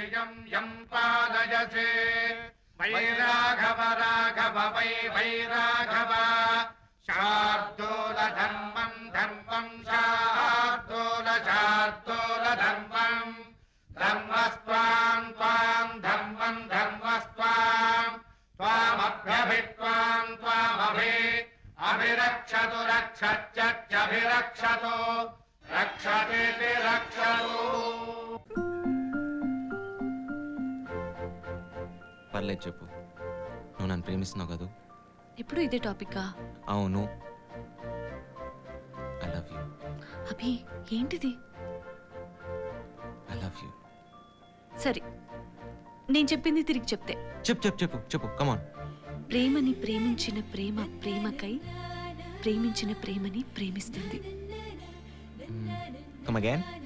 శ్రియం యం పాదయసే వై రాఘవ రాఘవ వై వై రాఘవ శార్దూల ధర్మం ధర్మం శార్దూల శార్దూల ధర్మం ధర్మస్త్వాం త్వాం ధర్మం ధర్మస్త్వాం త్వామభ్యభిత్వాం త్వామభి అభిరక్షతు రక్షత్యభిరక్షతు రక్షతేతి రక్షతు. పర్లేదు చెప్పు. నువ్వు నన్ను ప్రేమిస్తున్నావు కదూ? ఎప్పుడు ఇదే టాపికా? అవును. I love you. అభి ఏంటిది? I love you. సరే నేను చెప్పింది తిరిగి చెప్తే. చెప్పు చెప్పు చెప్పు చెప్పు. కమాన్. ప్రేమని ప్రేమించిన ప్రేమ ప్రేమకై ప్రేమించిన ప్రేమని ప్రేమిస్తుంది. Come again.